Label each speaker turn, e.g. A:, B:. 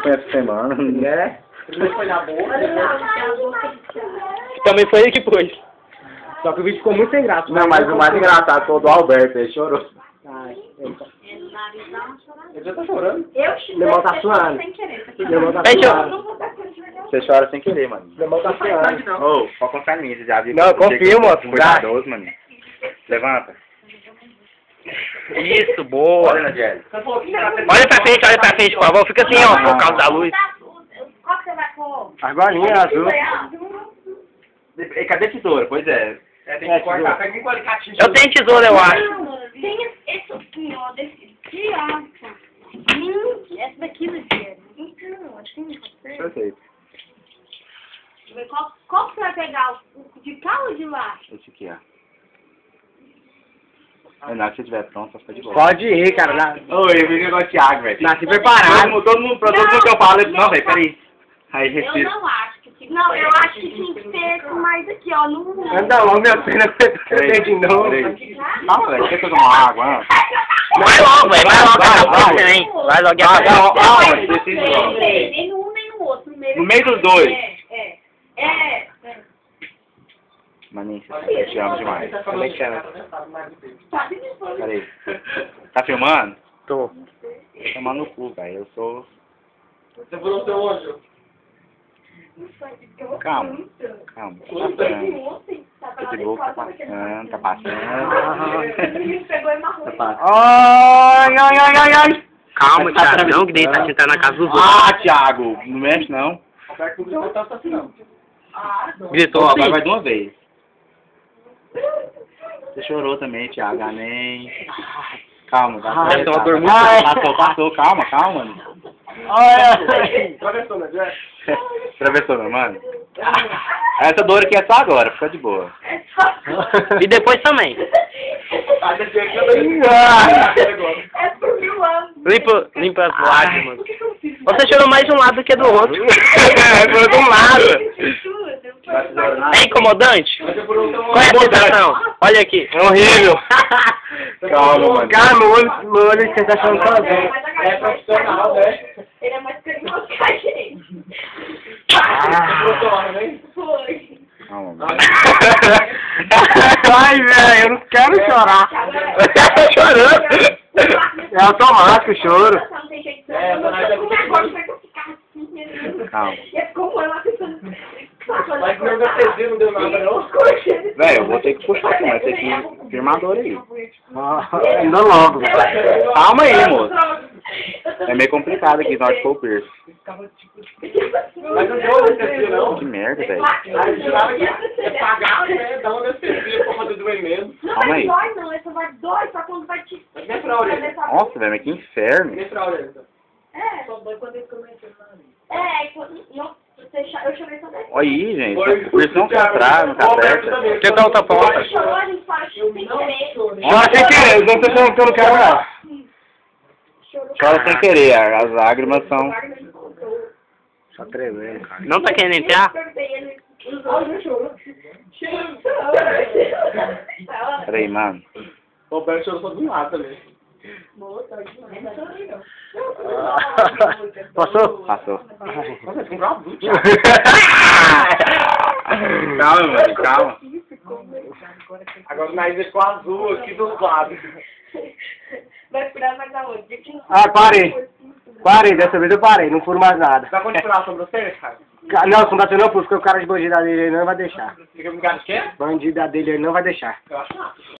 A: foi essa semana.
B: Né?
C: Primeiro foi na boca,
B: Também foi ele que pôs. Só que o vídeo ficou muito sem graça.
A: Não, mas o mais engraçado foi o do Alberto, ele chorou.
B: Ai,
C: ele já tá chorando.
B: meu irmão tá suando. Meu irmão tá
D: Deixa eu-
B: suando.
A: Você chora sem querer, mano.
B: Meu irmão tá suando.
A: Ô, pode confiar em mim, você já viu.
B: Não,
A: que eu
B: confio, moço.
A: Cuidadoso, mano. Levanta.
D: Isso, boa.
A: Olha, Angélica.
C: Você falou que
D: Olha pra frente, por favor. Fica assim, ó, por causa da luz.
E: Qual que você vai pôr?
B: As bolinhas azul.
A: E cadê a tesoura? Pois é.
C: tem que cortar, pega um alicatinho.
D: Eu tenho tesoura, eu acho.
E: Tem esse aqui, ó, desse aqui, ó. Essa daqui, Luciano. Então, acho que não pode ser.
A: Perfeito.
E: Deixa eu ver qual que você vai pegar? O de cá ou de lá?
A: Esse aqui, ó. Renato, se estiver pronto, só fica de boa.
B: Pode ir, cara.
A: Oi, eu vi o negócio de Thiago, velho.
B: Nasci preparado.
A: Todo mundo que eu falo, ele não, velho, peraí. Aí,
E: Eu
A: respira.
E: não acho que tinha. Não, eu acho que tinha que ser mais aqui, ó. No...
B: Anda logo, minha filha. Eu de novo.
A: Calma, velho, deixa eu tomar água, não.
D: Vai logo, velho. Vai logo, acabou também. Vai logo, acabou.
A: Aonde? Decide logo.
E: Nem no um, nem no outro.
A: No meio dos dois.
E: É.
A: Maninho, eu te amo demais.
B: Também te amo.
A: Peraí. Tá filmando?
B: Tô.
A: Tomar no cu, velho. Eu sou...
C: Você furou seu olho?
A: Calma. Calma. Tá passando. Tá de boca, tá passando. Tá passando. Tá passando.
B: Ai, ai, ai, ai, ai.
D: Calma, Thiago. Não, que daí tá sentado na casa dos outros.
A: Ah, Thiago. Não mexe, não.
C: Aperta o gritou, tá assim, não.
D: Gritou
A: Ó,
D: assim.
A: agora vai de uma vez. Você chorou também, Thiago. Amém. Calma, tá?
D: Deve ter uma dor muito
A: Passou, calma, calma.
B: Ai,
C: Travessou, né, Jé?
A: Atravessou, meu mano. Essa dor aqui é só agora, fica de boa.
D: E depois também.
C: Ah, desceu aqui, eu dei.
E: É por 1000 anos.
D: Limpa as lágrimas. Você chorou mais de um lado do que do outro. Chorou de um lado. É incomodante?
C: Você furou seu
D: Qual é a sensação? Olha aqui.
B: é horrível.
A: Calma, mano.
B: Cara, meu olho você tá achando sozinho.
C: É profissional, né?
E: Ele é mais carinhoso que a gente.
C: Furou seu olho, né?
E: Foi.
A: Calma, mano.
B: Ai, velho, eu não quero chorar.
D: Eu tô chorando.
B: É automático o choro.
E: Não tem jeito.
C: É,
E: Agora
C: mas
E: vai ficar assim.
A: Calma.
E: E é como ela pensando.
C: Mas meu anestesia não deu nada, não.
A: Velho, eu vou ter que puxar aqui, mas tem que ir firmador aí.
B: Ainda logo.
A: Calma aí, moço. É meio complicado aqui, na hora que for o piercing.
C: Mas não deu anestesia, não.
A: Que merda, velho.
C: Aí jurava que ia pagar, né? Dar uma anestesia pra fazer doer menos.
E: Não
A: Calma
E: vai
A: aí.
E: dói, não. Essa vai dói só quando vai te...
C: Mas nem pra orelha.
A: Nossa, velho, mas que inferno.
C: Nem pra orelha.
E: É. Só dói quando ele começa a... É, não... Eu chorei também.
A: Olha aí, gente. Por isso não tá atrás, não tá certo.
D: Deixa eu dar outra porta.
E: Chorou, a gente fala sem querer.
B: Chora sem querer, não tô falando que eu não quero não.
A: Chora sem querer, as lágrimas são...
B: Só tremendo, cara.
D: Não tá querendo entrar?
A: Peraí, mano.
C: O Roberto chorou só de um lado também.
B: Passou?
A: Passou.
C: Nossa, com grau adulto, Thiago.
A: Calma, mano, calma.
C: Agora o nariz ficou azul aqui dos lados.
E: Vai furar mais aonde?
B: Ah, parei. Parei, dessa vez eu parei, não furo mais nada.
C: Vai continuar a sobrancelha, cara?
B: Não, se não bater não, porque o cara de bandida dele não vai deixar.
C: Fica com cara de quê?
B: Bandida dele ele não vai deixar.
C: Eu acho que não.